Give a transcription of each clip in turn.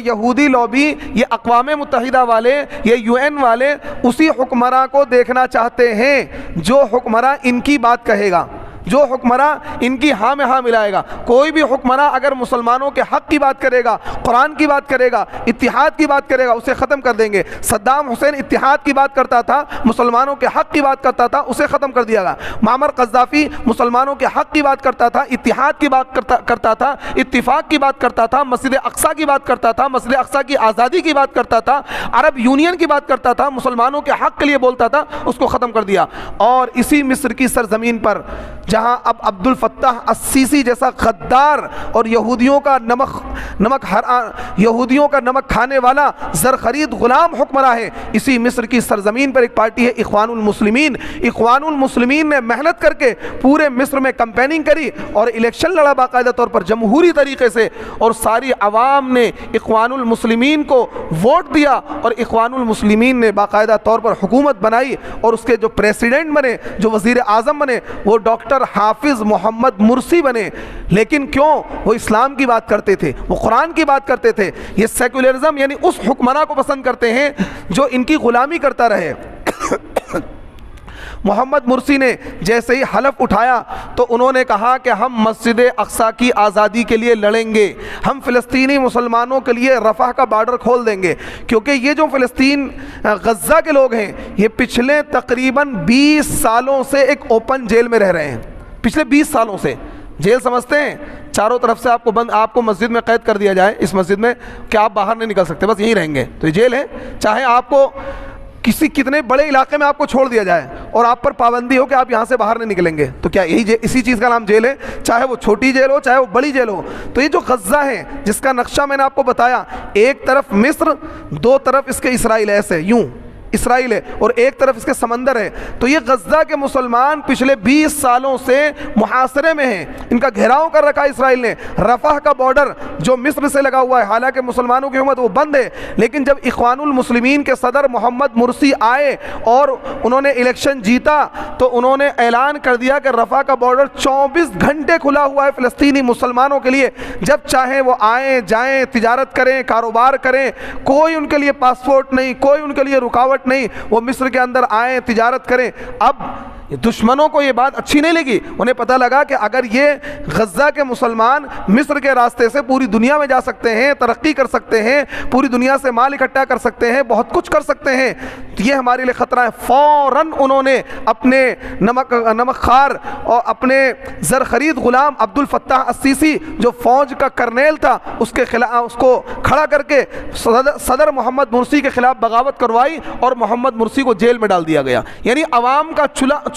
یہودی لابی، یہ اقوام متحدہ والے، یہ UN والے اسی حکمراں کو دیکھنا چاہتے ہیں جو حکمراں ان کی بات کہے گا، جو حکمراں ان کی ہاں میں ہاں ملائے گا۔ کوئی بھی حکمراں اگر مسلمانوں کے حق کی بات کرے گا، قرآن کی بات کرے گا، اتحاد کی بات کرے گا، اسے ختم کر دیں گے۔ صدام حسین اتحاد کی بات کرتا تھا، مسلمانوں کے حق کی بات کرتا تھا، اسے ختم کر دیا گا۔ معمر قذافی مسلمانوں کے حق کی بات کرتا تھا، اتحاد کی بات کرتا تھا، اتفاق کی بات کرتا تھا، مسجد اقصیٰ کی بات کرتا تھا، مسجد اقصیٰ کی آزادی کی بات کرتا تھا، عرب یونین کی بات کرتا تھا، مسلمانوں کے حق کے لیے بولتا تھا، اس کو ختم کر دیا۔ اور اسی مصر کی سرزمین پر جہاں اب عبد الفتاح السیسی جیسا غدار اور یہودیوں کا نمک کھانے والا زرخرید غلام حکمراں ہے، اسی مصر کی سرزمین پر ایک پارٹی ہے اخوان المسلمین۔ اخوان المسلمین نے محنت کر کے پورے مصر میں کمپیننگ کری اور الیکشن لڑا باقاعدہ طور پر جمہوری طریقے سے، اور ساری عوام نے اخوان المسلمین کو ووٹ دیا اور اخوان المسلمین نے باقاعدہ طور پر حکومت بنائی، اور اس کے جو پریسیڈنٹ بنے، جو وزیر اعظم بنے، وہ ڈاکٹر حافظ محمد مرسی بنے۔ لیکن کیوں؟ وہ اسلام کی بات کرتے تھے، وہ قرآن کی بات کرتے تھے۔ یہ سیکولرزم یعنی اس حکمراں کو پسند کرتے ہیں جو ان کی غلامی کرتا رہے۔ محمد مرسی نے جیسے ہی حلف اٹھایا تو انہوں نے کہا کہ ہم مسجد اقصیٰ کی آزادی کے لیے لڑیں گے، ہم فلسطینی مسلمانوں کے لیے رفح کا بارڈر کھول دیں گے، کیونکہ یہ جو فلسطین غزہ کے لوگ ہیں یہ پچھلے تقریباً 20 سالوں سے ایک اوپن جیل میں رہ رہے ہیں۔ پچھلے 20 سالوں سے جیل سمجھتے ہیں چاروں طرف سے آپ کو مسجد میں قید کر دیا جائے، اس مسجد میں کہ آپ باہر نہیں نکل سکتے، بس یہیں رہیں گے، تو یہ جیل ہے۔ چاہے آپ کو کتنے بڑے علاقے میں آپ کو چھوڑ دیا جائے اور آپ پر پابندی ہو کہ آپ یہاں سے باہر نہیں نکلیں گے، تو کیا یہی اسی چیز کا نام جیل ہے؟ چاہے وہ چھوٹی جیل ہو، چاہے وہ بڑی جیل ہو۔ تو یہ جو غزہ ہے جس کا نقشہ میں نے آپ کو بتایا، ایک طرف مصر، دو طرف اس کے اسرائیل، ایسے یوں اسرائیل ہے، اور ایک طرف اس کے سمندر ہے۔ تو یہ غزہ کے مسلمان پچھلے 20 سالوں سے محاصرے میں ہیں، ان کا گھیراؤ کر رکھا ہے اسرائیل نے۔ رفح کا بارڈر جو مصر سے لگا ہوا ہے، حالانکہ مسلمانوں کی حکومت وہ بند ہے، لیکن جب اخوان المسلمین کے صدر محمد مرسی آئے اور انہوں نے الیکشن جیتا تو انہوں نے اعلان کر دیا کہ رفح کا بارڈر 24 گھنٹے کھلا ہوا ہے فلسطینی مسلمانوں کے لیے، جب چاہیں وہ آئیں جائیں، تجارت کریں، کاروبار کریں، کوئی ان کے لیے پاسپورٹ نہیں، کوئی ان کے لیے رکاوٹ نہیں، وہ مصر کے اندر آئیں، تجارت کریں۔ اب دشمنوں کو یہ بات اچھی نہیں لگی، انہیں پتہ لگا کہ اگر یہ غزہ کے مسلمان مصر کے راستے سے پوری دنیا میں جا سکتے ہیں، ترقی کر سکتے ہیں، پوری دنیا سے مال اکٹھا کر سکتے ہیں، بہت کچھ کر سکتے ہیں، تو یہ ہمارے لیے خطرہ ہے۔ فوراً انہوں نے اپنے نمک خار اور اپنے زرخرید غلام عبد الفتاح السیسی جو فوج کا کرنیل تھا، اس کے خلاف اس کو کھڑا کر کے صدر محمد مرسی کے خلاف بغاوت کروائی اور محمد مرسی کو جیل میں ڈال دیا گیا۔ یعنی عوام کا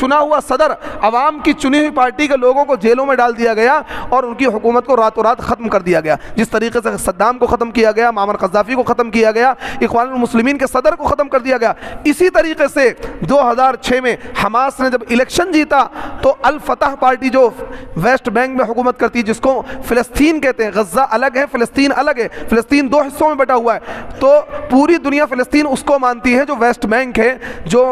چنا ہوا صدر، عوام کی چنی ہوئی پارٹی کے لوگوں کو جیلوں میں ڈال دیا گیا اور ان کی حکومت کو راتوں رات ختم کر دیا گیا۔ جس طریقے سے صدام کو ختم کیا گیا، معمر قذافی کو ختم کیا گیا، اخوان المسلمین کے صدر کو ختم کر دیا گیا، اسی طریقے سے 2006 میں حماس نے جب الیکشن جیتا تو الفتح پارٹی جو ویسٹ بینک میں حکومت کرتی ہے، جس کو فلسطین کہتے ہیں، غزہ الگ ہے، فلسطین الگ ہے، فلسطین 2 حصوں میں بٹا ہوا ہے، تو پوری دنیا فلسطین اس کو مانتی ہے جو ویسٹ بینک ہے، جو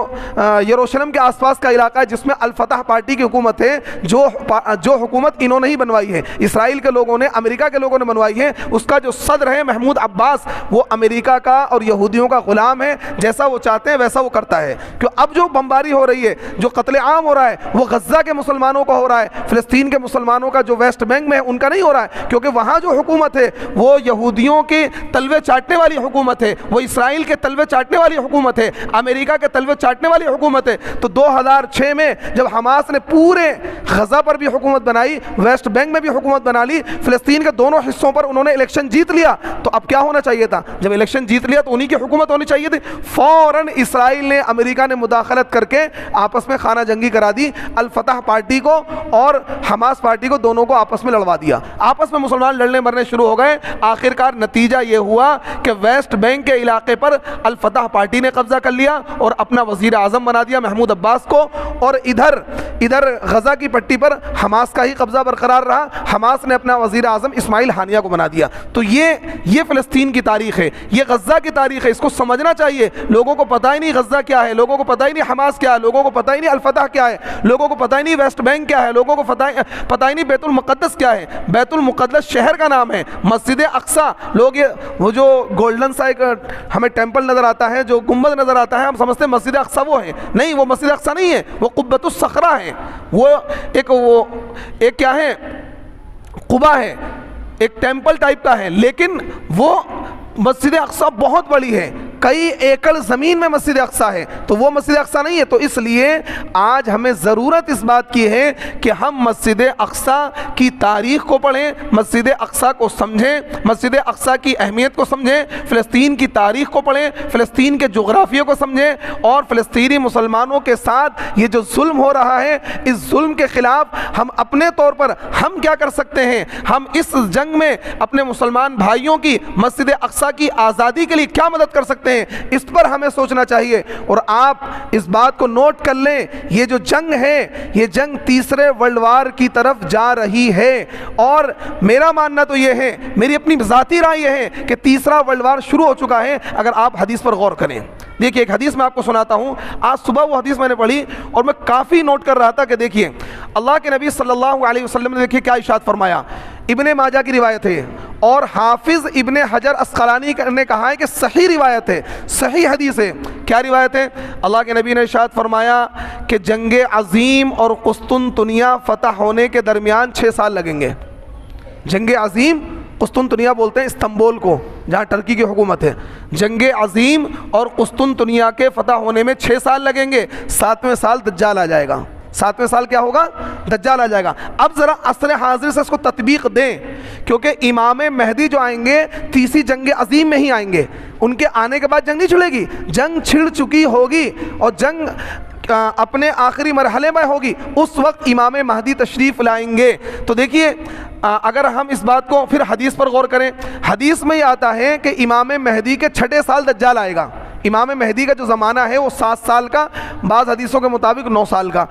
یروشلم کے آس پاس کا علاقہ ہے، جس میں الفتح پارٹی کی حکومت ہے، جو حکومت انہوں نے ہی بنوائی ہے، اسرائیل کے لوگوں نے، امریکہ کے لوگوں نے بنوائی ہے۔ اس کا جو صدر ہے محمود عباس، وہ امریکہ کا اور یہودیوں کا غلام ہے، جیسا وہ چاہتے ہیں ویسا وہ کرتا ہے۔ کیوں اب جو بمباری ہو رہی ہے، جو قتل عام ہو رہا ہے، وہ غزہ کے مسلمانوں کا ہو رہا ہے، فلسطین کے مسلمانوں کا جو ویسٹ بینک میں ہے ان کا نہیں ہو رہا ہے، کیونکہ وہاں جو حکومت ہے وہ یہودیوں کے تلوے چاٹنے والی حکومت ہے، وہ اسرائیل کے تلوے چاٹنے والی حکومت ہے، امریکہ کے تلوے چاٹنے والی حکومت ہے۔ تو 2006 میں جب حماس نے پورے غزہ پر بھی حکومت بنائی، ویسٹ بینک میں بھی حکومت بنا لی، فلسطین کے دونوں حصوں پر انہوں نے الیکشن جیت لیا، تو اب کیا ہونا چاہیے تھا؟ جب الیکشن جیت لیا تو انہی کی حکومت ہونی چاہیے تھی۔ فوراً اسرائیل نے، امریکہ نے مداخلت کر کے آپس میں خانہ جنگی کرا دی، الفتح پارٹی کو اور حماس پارٹی کو، دونوں کو آپس میں لڑوا دیا، آپس میں مسلمان لڑنے مرنے شروع ہو گئے۔ آخرکار نتیجہ یہ ہوا کہ ویسٹ بینک کے علاقے پر الفتح پارٹی نے قبضہ کر لیا اور اپنا وزیر اعظم بنا دیا محمود عباس کو، اور ادھر غزہ کی پٹی پر حماس کا ہی قبضہ برقرار رہا، حماس نے اپنا وزیر اعظم اسماعیل ہانیہ کو بنا دیا۔ تو یہ فلسطین کی تاریخ ہے، یہ غزہ کی تاریخ ہے، اس کو سمجھنا چاہیے۔ لوگوں کو پتہ ہی نہیں غزہ کیا ہے، لوگوں کو پتہ ہی نہیں حماس کیا ہے، لوگوں کو پتہ ہی نہیں الفتح کیا ہے، لوگوں کو پتہ ہی نہیں ویسٹ بینک کیا ہے، لوگوں کو پتہ ہی نہیں بیت المقدس کیا ہے۔ بیت المقدس شہر کا نام ہے، مسجد اقصیٰ، لوگ وہ جو گولڈن سا ایک ہمیں ٹیمپل نظر آتا ہے، جو گنبد نظر آتا ہے، ہم سمجھتے ہیں مسجد اقصیٰ وہ ہے، نہیں، وہ مسجد اقصیٰ نہیں ہے، وہ قبۃ الصخرہ ہے، وہ ایک کیا ہے، قبہ ہے، ایک ٹیمپل ٹائپ کا ہے، لیکن وہ مسجد اقصیٰ بہت بڑی ہے، کئی ایکڑ زمین میں مسجد اقصیٰ ہے، تو وہ مسجد اقصیٰ نہیں ہے۔ تو اس لیے آج ہمیں ضرورت اس بات کی ہے کہ ہم مسجد اقصیٰ کی تاریخ کو پڑھیں، مسجد اقصیٰ کو سمجھیں، مسجد اقصیٰ کی اہمیت کو سمجھیں، فلسطین کی تاریخ کو پڑھیں، فلسطین کے جغرافیہ کو سمجھیں، اور فلسطینی مسلمانوں کے ساتھ یہ جو ظلم ہو رہا ہے، اس ظلم کے خلاف ہم اپنے طور پر ہم کیا کر سکتے ہیں، ہم اس جنگ میں اپنے مسلمان بھائیوں کی مسجد اقصیٰ کی آزادی کے لیے کیا مدد کر سکتے ہیں، اس پر ہمیں سوچنا چاہیے۔ اور آپ اس بات کو نوٹ کر لیں، یہ جو جنگ ہے، یہ جنگ تیسرے ورلڈ وار کی طرف جا رہی ہے، اور میرا ماننا تو یہ ہے، میری اپنی ذاتی رائے یہ ہے کہ تیسرا ورلڈ وار شروع ہو چکا ہے، اگر آپ حدیث پر غور کریں۔ دیکھیے ایک حدیث میں آپ کو سناتا ہوں، آج صبح وہ حدیث میں نے پڑھی اور میں کافی نوٹ کر رہا تھا کہ دیکھیے اللہ کے نبی صلی اللہ علیہ وسلم نے دیکھیے کیا ارشاد فرمایا۔ ابن ماجہ کی روایت ہے، اور حافظ ابن حجر اسقلانی نے کہا ہے کہ صحیح روایت ہے، صحیح حدیث ہے۔ کیا روایت ہے؟ اللہ کے نبی نے ارشاد فرمایا کہ جنگ عظیم اور قسطنطنیہ فتح ہونے کے درمیان 6 سال لگیں گے۔ جنگ عظیم، قسطنطنیہ بولتے ہیں استنبول کو، جہاں ٹرکی کی حکومت ہے، جنگ عظیم اور قسطنطنیہ کے فتح ہونے میں 6 سال لگیں گے، 7ویں سال دجال آ جائے گا۔ 7ویں سال کیا ہوگا؟ دجال آ جائے گا۔ اب ذرا عصر حاضر سے اس کو تطبیق دیں، کیونکہ امام مہدی جو آئیں گے تیسری جنگ عظیم میں ہی آئیں گے، ان کے آنے کے بعد جنگ نہیں چھڑے گی، جنگ چھڑ چکی ہوگی اور جنگ اپنے آخری مرحلے میں ہوگی، اس وقت امام مہدی تشریف لائیں گے۔ تو دیکھیے اگر ہم اس بات کو پھر حدیث پر غور کریں، حدیث میں یہ آتا ہے کہ امام مہدی کے 6 سال دجال آئے گا۔ امام مہدی کا جو زمانہ ہے وہ 7 سال کا، بعض حدیثوں کے مطابق 9 سال کا،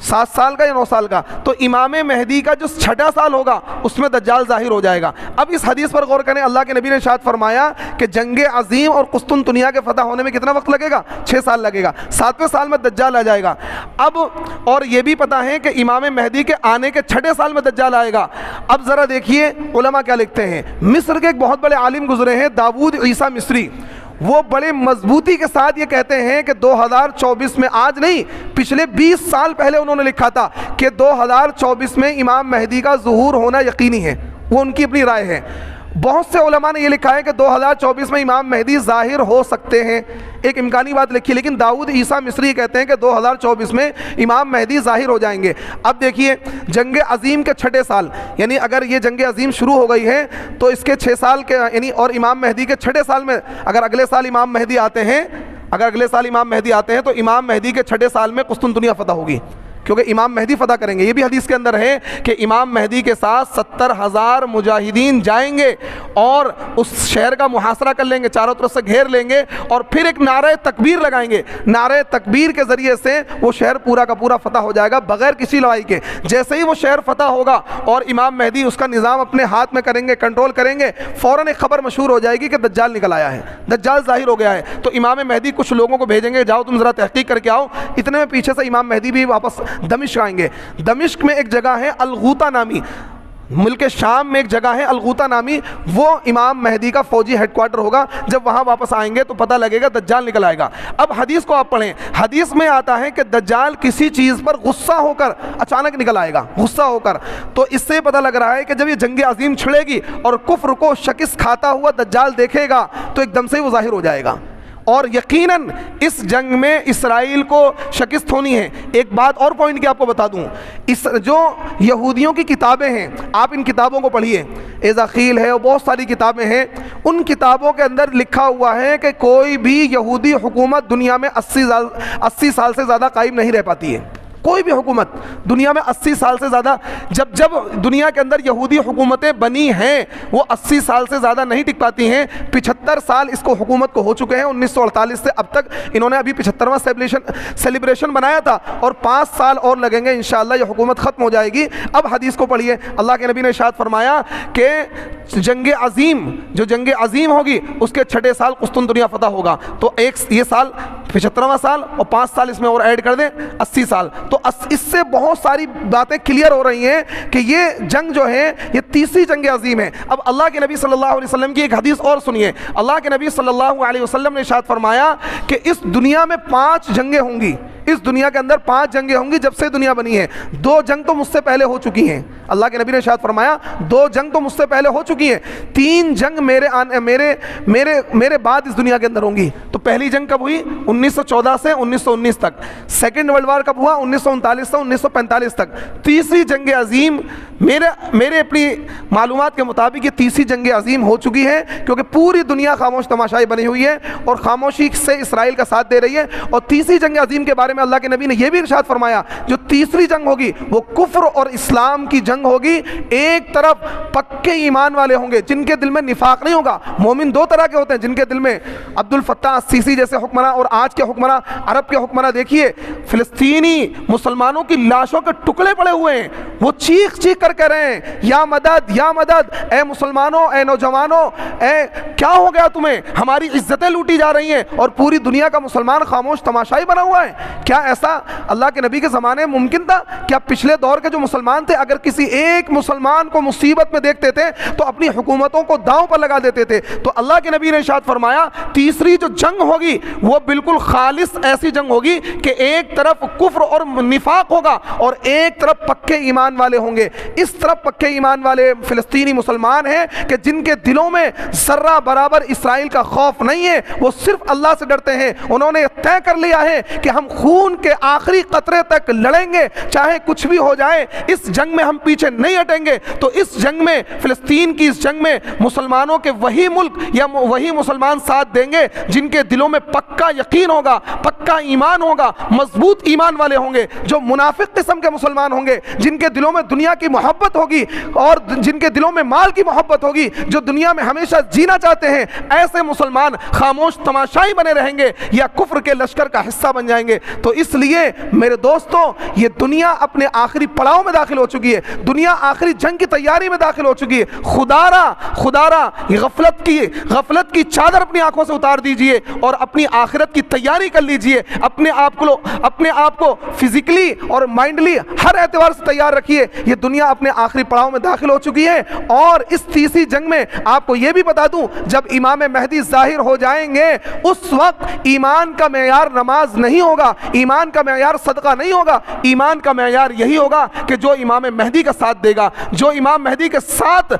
7 سال کا یا 9 سال کا۔ تو امام مہدی کا جو 6واں سال ہوگا اس میں دجال ظاہر ہو جائے گا۔ اب اس حدیث پر غور کریں، اللہ کے نبی نے ارشاد فرمایا کہ جنگ عظیم اور قسطنطنیہ کے فتح ہونے میں کتنا وقت لگے گا؟ 6 سال لگے گا، 7ویں سال میں دجال آ جائے گا۔ اب اور یہ بھی پتہ ہے کہ امام مہدی کے آنے کے 6 سال میں دجال آئے گا۔ اب ذرا دیکھیے علماء کیا لکھتے ہیں۔ مصر کے ایک بہت بڑے عالم گزرے ہیں، داؤد عیسیٰ مصری، وہ بڑے مضبوطی کے ساتھ یہ کہتے ہیں کہ 2024 میں، آج نہیں پچھلے 20 سال پہلے انہوں نے لکھا تھا کہ 2024 میں امام مہدی کا ظہور ہونا یقینی ہے، وہ ان کی اپنی رائے ہے۔ بہت سے علماء نے یہ لکھا ہے کہ 2024 میں امام مہدی ظاہر ہو سکتے ہیں، ایک امکانی بات لکھی، لیکن داؤد عیسیٰ مصری کہتے ہیں کہ 2024 میں امام مہدی ظاہر ہو جائیں گے۔ اب دیکھیے جنگ عظیم کے 6 سال، یعنی اگر یہ جنگ عظیم شروع ہو گئی ہے تو اس کے 6 سال کے، یعنی اور امام مہدی کے 6 سال میں اگر اگلے سال امام مہدی آتے ہیں، تو امام مہدی کے 6 سال میں قسطنطنیہ فتح ہوگی، کیونکہ امام مہدی فتح کریں گے۔ یہ بھی حدیث کے اندر ہے کہ امام مہدی کے ساتھ 70,000 مجاہدین جائیں گے اور اس شہر کا محاصرہ کر لیں گے، چاروں طرف سے گھیر لیں گے، اور پھر ایک نعرہ تکبیر لگائیں گے، نعرہ تکبیر کے ذریعے سے وہ شہر پورا کا پورا فتح ہو جائے گا بغیر کسی لڑائی کے۔ جیسے ہی وہ شہر فتح ہوگا اور امام مہدی اس کا نظام اپنے ہاتھ میں کریں گے، کنٹرول کریں گے، فوراً ایک خبر مشہور ہو جائے گی کہ دجال نکل آیا ہے، دجال ظاہر ہو گیا ہے۔ تو امام مہدی کچھ لوگوں کو بھیجیں گے، جاؤ تم ذرا تحقیق کر کے آؤ، اتنے میں پیچھے سے امام مہدی بھی واپس دمشق آئیں گے۔ دمشق میں ایک جگہ ہے الغوطہ نامی، ملک شام میں ایک جگہ ہے الغوطہ نامی، وہ امام مہدی کا فوجی ہیڈ کوارٹر ہوگا۔ جب وہاں واپس آئیں گے تو پتہ لگے گا دجال نکل آئے گا۔ اب حدیث کو آپ پڑھیں، حدیث میں آتا ہے کہ دجال کسی چیز پر غصہ ہو کر اچانک نکل آئے گا، غصہ ہو کر۔ تو اس سے پتہ لگ رہا ہے کہ جب یہ جنگ عظیم چھڑے گی اور کفر کو شکست کھاتا ہوا دجال دیکھے گا تو ایک دم سے وہ ظاہر ہو جائے گا، اور یقیناً اس جنگ میں اسرائیل کو شکست ہونی ہے۔ ایک بات اور پوائنٹ کی آپ کو بتا دوں، اس جو یہودیوں کی کتابیں ہیں، آپ ان کتابوں کو پڑھیے، ایزاخیل ہے اور بہت ساری کتابیں ہیں، ان کتابوں کے اندر لکھا ہوا ہے کہ کوئی بھی یہودی حکومت دنیا میں 80 سال سے زیادہ قائم نہیں رہ پاتی ہے، کوئی بھی حکومت دنیا میں 80 سال سے زیادہ، جب دنیا کے اندر یہودی حکومتیں بنی ہیں وہ 80 سال سے زیادہ نہیں ٹک پاتی ہیں. 75 سال اس کو حکومت کو ہو چکے ہیں. 1948 سے اب تک انہوں نے ابھی 75واں سیلیبریشن بنایا تھا، اور 5 سال اور لگیں گے انشاءاللہ یہ حکومت ختم ہو جائے گی. اب حدیث کو پڑھیے. اللہ کے نبی نے ارشاد فرمایا کہ جنگ عظیم ہوگی اس کے 6 سال قسطنطنیہ فتح ہوگا. تو یہ سال 75واں سال اور 5 سال اس میں اور ایڈ کر دیں 80 سال. تو اس سے بہت ساری باتیں کلیئر ہو رہی ہیں کہ یہ جنگ جو ہے یہ تیسری جنگ عظیم ہے. اب اللہ کے نبی صلی اللہ علیہ وسلم کی ایک حدیث اور سنیے. اللہ کے نبی صلی اللہ علیہ وسلم نے ارشاد فرمایا کہ اس دنیا میں 5 جنگیں ہوں گی. اس دنیا کے اندر 5 جنگیں ہوں گی جب سے دنیا بنی ہے. 2 جنگ تو مجھ سے پہلے ہو چکی ہیں. اللہ کے نبی نے ارشاد فرمایا 2 جنگ تو مجھ سے پہلے ہو چکی ہیں. 3 جنگ میرے بعد اس دنیا کے اندر ہوں گی. تو پہلی جنگ کب ہوئی؟ 1914 سے 1919 تک. سیکنڈ ورلڈ وار کب ہوا؟ 1939 سے 1945 تک. تیسری جنگ عظیم میرے اپنی معلومات کے مطابق یہ تیسری جنگ عظیم ہو چکی ہے، کیونکہ پوری دنیا خاموش تماشائی بنی ہوئی ہے اور خاموشی سے اسرائیل کا ساتھ دے رہی ہے. اور تیسری جنگ عظیم کے بارے میں اللہ کے نبی نے یہ بھی ارشاد فرمایا جو تیسری جنگ ہوگی وہ کفر اور اسلام کی جنگ ہوگی. ایک طرف پکے ایمان والے ہوں گے جن کے دل میں نفاق نہیں ہوگا. مومن 2 طرح کے ہوتے ہیں جن کے دل میں، عبد الفتاح السیسی جیسے حکمراں اور آج کے حکمراں، عرب کے حکمراں دیکھیے فلسطینی مسلمانوں کی لاشوں کے ٹکڑے پڑے ہوئے ہیں، وہ چیخ کر کہہ رہے ہیں یا مدد یا مدد، اے مسلمانوں، اے نوجوانوں، اے کیا ہو گیا تمہیں، ہماری عزتیں لوٹی جا رہی ہیں اور پوری دنیا کا مسلمان خاموش تماشائی بنا ہوا ہے. کیا ایسا اللہ کے نبی کے زمانے میں ممکن تھا؟ کیا پچھلے دور کے جو مسلمان تھے اگر کسی ایک مسلمان کو مصیبت میں دیکھتے تھے تو اپنی حکومتوں کو داؤں پر لگا دیتے تھے؟ تو اللہ کے نبی نے ارشاد فرمایا تیسری جو جنگ ہوگی وہ بالکل خالص ایسی جنگ ہوگی کہ ایک طرف کفر اور نفاق ہوگا اور ایک طرف پکے ایمان والے ہوں گے. اس طرف پکے ایمان والے فلسطینی مسلمان ہیں کہ جن کے دلوں میں ذرہ برابر اسرائیل کا خوف نہیں ہے، وہ صرف اللہ سے ڈرتے ہیں. انہوں نے طے کر لیا ہے کہ ہم خون کے آخری قطرے تک لڑیں گے چاہے کچھ بھی ہو جائے، اس جنگ میں ہم پیچھے نہیں ہٹیں گے. تو اس جنگ میں، فلسطین کی اس جنگ میں مسلمانوں کے وہی ملک یا وہی مسلمان ساتھ دیں گے جن کے دلوں میں پکا یقین ہوگا، پکا ایمان ہوگا، مضبوط ایمان والے ہوں گے. جو منافق قسم کے مسلمان ہوں گے جن کے دلوں میں دنیا کی محبت ہوگی اور جن کے دلوں میں مال کی محبت ہوگی، جو دنیا میں ہمیشہ جینا چاہتے ہیں، ایسے مسلمان خاموش تماشائی بنے رہیں گے یا کفر کے لشکر کا حصہ بن جائیں گے. تو اس لیے میرے دوستوں یہ دنیا اپنے آخری پڑاؤ میں داخل ہو چکی ہے. دنیا آخری جنگ کی تیاری میں داخل ہو چکی ہے. خدارا غفلت کی چادر اپنی آنکھوں سے اتار دیجئے اور اپنی آخرت کی تیاری کر لیجئے. اپنے آپ کو فزیکلی اور مائنڈلی ہر اعتبار سے تیار رکھیے. یہ دنیا اپنے آخری پڑاؤ میں داخل ہو چکی ہے. اور اس تیسری جنگ میں آپ کو یہ بھی بتا دوں جب امام مہدی ظاہر ہو جائیں گے اس وقت ایمان کا معیار نماز نہیں ہوگا، ایمان کا معیار صدقہ نہیں ہوگا. ایمان کا معیار یہی ہوگا کہ جو امام مہدی کا ساتھ دے گا، جو امام مہدی کے ساتھ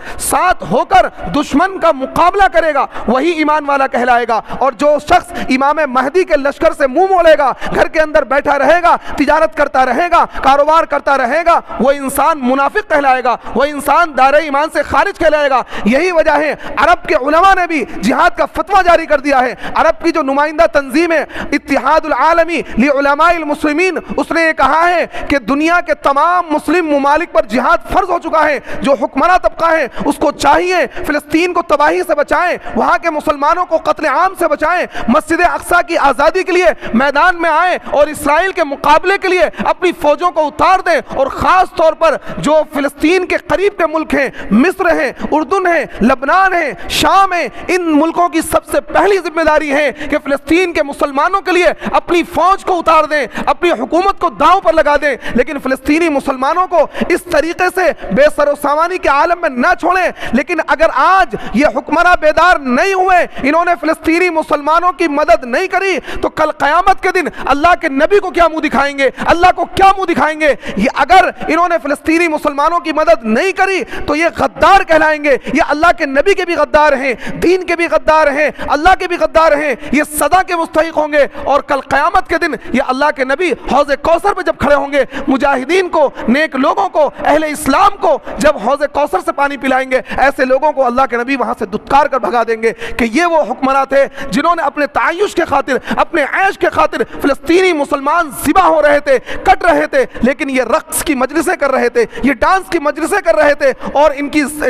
ہو کر دشمن کا مقابلہ کرے گا وہی ایمان والا کہلائے گا. اور جو شخص امام مہدی کے لشکر سے منہ موڑے گا، گھر کے اندر بیٹھا رہے گا، تجارت کرتا رہے گا، کاروبار کرتا رہے گا، وہ انسان منافق کہلائے گا، وہ انسان دائرہ ایمان سے خارج کہلائے گا. یہی وجہ ہے عرب کے علماء نے بھی جہاد کا فتویٰ جاری کر دیا ہے. عرب کی جو نمائندہ تنظیم ہے اتحاد العالمی لعلماء المسلمین، اس نے یہ کہا ہے کہ دنیا کے تمام مسلم ممالک پر جہاد فرض ہو چکا ہے. جو حکمراں طبقہ ہے اس کو چاہیے فلسطین کو تباہی سے بچائیں، وہاں کے مسلمانوں کو قتل عام سے بچائیں، مسجد اقصی کی آزادی کے لیے میدان میں آئیں اور اسرائیل کے مقابلے کے لیے اپنی فوجوں کو اتار دیں. اور خاص طور پر جو فلسطین کے قریب کے ملک ہیں، مصر ہیں، اردن ہیں، لبنان ہیں، شام ہیں، ان ملکوں کی سب سے پہلی ذمہ داری ہے کہ فلسطین کے مسلمانوں کے لیے اپنی فوج کو اتار دیں، اپنی حکومت کو داؤں پر لگا دیں. لیکن فلسطینی مسلمانوں کو اس طریقے سے بے سر و سامانی کے عالم میں نہ چھوڑیں. لیکن اگر آج یہ حکمراں بیدار نہیں ہوئے، انہوں نے فلسطینی مسلمانوں کی مدد نہیں کری، تو کل قیامت کے دن اللہ کے نبی کو کیا منہ دکھائیں گے، اللہ کو کیا منہ دکھائیں گے؟ یہ اگر انہوں نے نے فلسطینی مسلمانوں کی مدد نہیں کری تو یہ غدار کہلائیں گے، یہ اللہ کے نبی کے بھی غدار ہیں، دین کے بھی غدار ہیں، اللہ کے بھی غدار ہیں، یہ سزا کے مستحق ہوں گے۔ اور کل قیامت کے دن یہ اللہ کے نبی حوض کوثر پہ جب کھڑے ہوں گے، مجاہدین کو، نیک لوگوں کو، اہل اسلام کو جب حوض کوثر سے پانی پلائیں گے، ایسے لوگوں کو اللہ کے نبی وہاں سے دھتکار کر بھگا دیں گے کہ یہ وہ حکمراں تھے جنہوں نے اپنے تعیش کے خاطر، اپنے عیش کے خاطر فلسطینی مسلمان ذبح ہو رہے تھے، کٹ رہے تھے، لیکن یہ رقص کی مجلسیں کر رہے تھے، یہ ڈانس کی مجلسیں کر رہے تھے، اور ان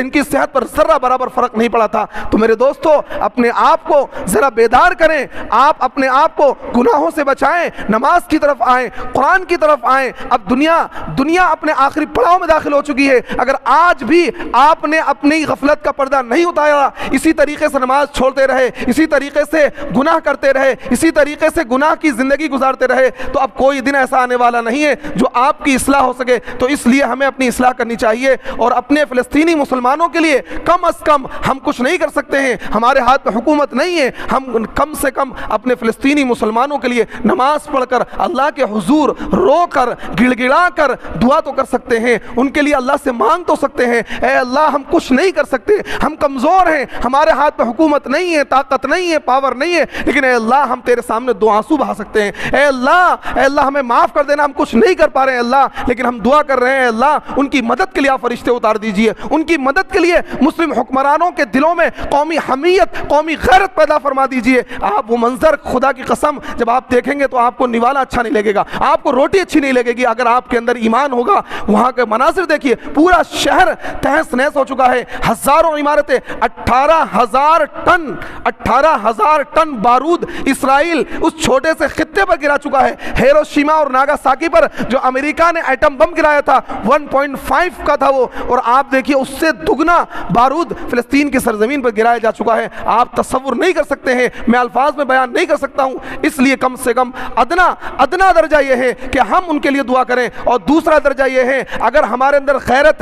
کی صحت پر ذرہ برابر فرق نہیں پڑا تھا۔ تو میرے دوستو، اپنے آپ کو ذرا بیدار کریں، آپ اپنے آپ کو گناہوں سے بچائیں، نماز کی طرف آئیں، قرآن کی طرف آئیں۔ اب دنیا اپنے آخری پڑاؤ میں داخل ہو چکی ہے۔ اگر آج بھی آپ نے اپنی غفلت کا پردہ نہیں اتارا، اسی طریقے سے نماز چھوڑتے رہے، اسی طریقے سے گناہ کرتے رہے، اسی طریقے سے گناہ کی زندگی گزارتے رہے، تو اب کوئی دن ایسا آنے والا نہیں ہے جو آپ کی اصلاح ہو سکے۔ تو اس لیے ہمیں اپنی اصلاح کرنی چاہیے، اور اپنے فلسطینی مسلمانوں کے لیے کم از کم ہم کچھ نہیں کر سکتے ہیں، ہمارے ہاتھ میں حکومت نہیں ہے، ہم کم سے کم اپنے فلسطینی مسلمانوں کے لیے نماز پڑھ کر، اللہ کے حضور رو کر، گڑ گڑا کر دعا تو کر سکتے ہیں، ان کے لیے اللہ سے مانگ تو سکتے ہیں، اے اللہ ہم کچھ نہیں کر سکتے، ہم کمزور ہیں، ہمارے ہاتھ میں حکومت نہیں ہے، طاقت نہیں ہے، پاور نہیں ہے، لیکن اے اللہ ہم تیرے سامنے دو آنسو بہا سکتے ہیں۔ اے اللہ ہمیں معاف کر دینا، ہم کچھ نہیں کر پا رہے ہیں اللہ، لیکن ہم دعا کر رہے ہیں اللہ ان کی مدد کے لیے آپ فرشتے اتار دیجئے، ان کی مدد کے لیے مسلم حکمرانوں کے دلوں میں قومی حمیت، قومی غیرت پیدا فرما دیجئے۔ آپ وہ منظر خدا کی قسم جب آپ دیکھیں گے تو آپ کو نوالا اچھا نہیں لگے گا، آپ کو روٹی اچھی نہیں لگے گی، اگر آپ کے اندر ایمان ہوگا۔ وہاں کے مناظر دیکھیے، پورا شہر تہس نہس ہو چکا ہے، ہزاروں عمارتیں، 18,000 ٹن بارود اسرائیل اس چھوٹے سے خطے پر گرا چکا ہے۔ ہیروشیما اور ناگاساکی پر جو امریکہ نے ایٹم بم گرایا تھا 1.5 کا تھا وہ، اور آپ دیکھیے اس سے دگنا بارود فلسطین کی سرزمین پر گرایا جا چکا ہے۔ آپ تصور نہیں کر سکتے ہیں، میں الفاظ میں بیان نہیں کر سکتا ہوں۔ اس لیے کم سے کم ادنا درجہ یہ ہے کہ ہم ان کے لیے دعا کریں، اور دوسرا درجہ یہ ہے اگر ہمارے اندر غیرت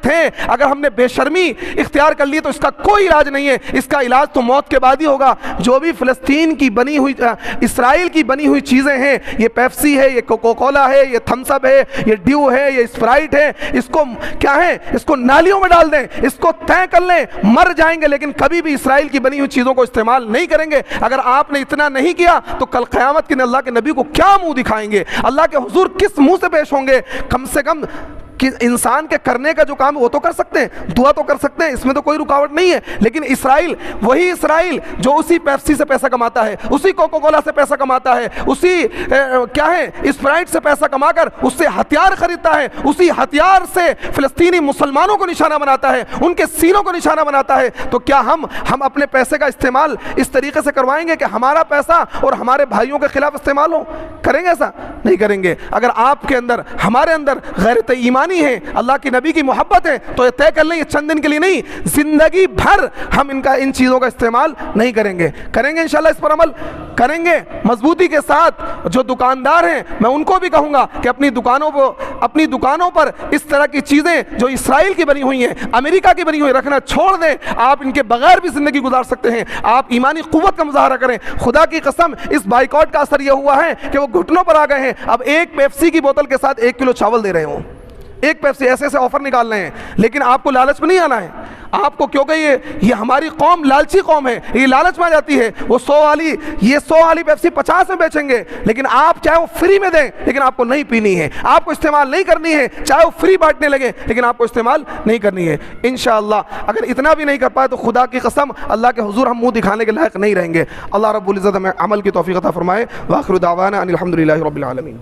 ہے، اگر ہم نے بے شرمی اختیار کر لی تو اس کا کوئی علاج نہیں ہے، اس کا علاج تو موت کے بعد ہی ہوگا۔ جو بھی فلسطین کی بنی ہوئی، اسرائیل کی بنی ہوئی چیزیں ہیں، یہ پیپسی ہے، یہ کوکو کولا ہے، یہ تھمس اپ ہے، یہ ڈیو ہے، یہ اسپرائٹ ہے، اس کو کیا ہے، اس کو نالیوں میں ڈال دیں، اس کو طے کر لیں، مر جائیں گے، لیکن کبھی بھی اسرائیل کی بنی ہوئی چیزوں کو استعمال نہیں کریں گے۔ اگر آپ نے اتنا نہیں کیا تو کل قیامت کے دن اللہ کے نبی کو کیا منہ دکھائیں گے، اللہ کے حضور کس منہ سے پیش ہوں گے؟ کم سے کم کہ انسان کے کرنے کا جو کام ہے وہ تو کر سکتے ہیں، دعا تو کر سکتے ہیں، اس میں تو کوئی رکاوٹ نہیں ہے، لیکن اسرائیل، وہی اسرائیل جو اسی پیپسی سے پیسہ کماتا ہے، اسی کوکو کولا سے پیسہ کماتا ہے، اسی کیا ہے اسپرائٹ سے پیسہ کما کر اس سے ہتھیار خریدتا ہے، اسی ہتھیار سے فلسطینی مسلمانوں کو نشانہ بناتا ہے، ان کے سینوں کو نشانہ بناتا ہے۔ تو کیا ہم اپنے پیسے کا استعمال اس طریقے سے کروائیں گے کہ ہمارا پیسہ اور ہمارے بھائیوں کے خلاف استعمال ہو؟ کریں گے ایسا؟ نہیں کریں گے۔ اگر آپ کے اندر، ہمارے اندر غیرت ایمانی ہے، اللہ کی نبی کی محبت ہے، تو یہ طے کر لیں یہ چند دن کے لیے نہیں، زندگی بھر ہم ان چیزوں کا استعمال نہیں کریں گے انشاءاللہ اس پر عمل کریں گے مضبوطی کے ساتھ۔ جو دکاندار ہیں میں ان کو بھی کہوں گا کہ اپنی دکانوں پر اس طرح کی چیزیں جو اسرائیل کی بنی ہوئی ہیں، امریکہ کی بنی ہوئی رکھنا چھوڑ دیں، آپ ان کے بغیر بھی زندگی گزار سکتے ہیں۔ آپ ایمانی قوت کا مظاہرہ کریں۔ خدا کی قسم اس بائیکاٹ کا اثر یہ ہوا ہے کہ وہ گھٹنوں پر آ گئے ہیں، اب ایک پیپسی کی بوتل کے ساتھ 1 کلو چاول دے رہے ہوں، ایک پیپسی، ایسے آفر نکال رہے ہیں، لیکن آپ کو لالچ میں نہیں آنا ہے آپ کو، کیونکہ یہ ہماری قوم لالچی قوم ہے، یہ لالچ میں آ جاتی ہے۔ وہ 100 والی پیپسی 50 میں بیچیں گے، لیکن آپ چاہے وہ فری میں دیں، لیکن آپ کو نہیں پینی ہے، آپ کو استعمال نہیں کرنی ہے، چاہے وہ فری بانٹنے لگے، لیکن آپ کو استعمال نہیں کرنی ہے۔ انشاءاللہ اگر اتنا بھی نہیں کر پائے تو خدا کی قسم اللہ کے حضور ہم منہ دکھانے کے لائق نہیں رہیں گے۔ اللہ رب العزت ہمیں عمل کی توفیق عطا فرمائے۔ وآخر دعوانا ان الحمدللہ رب العالمین۔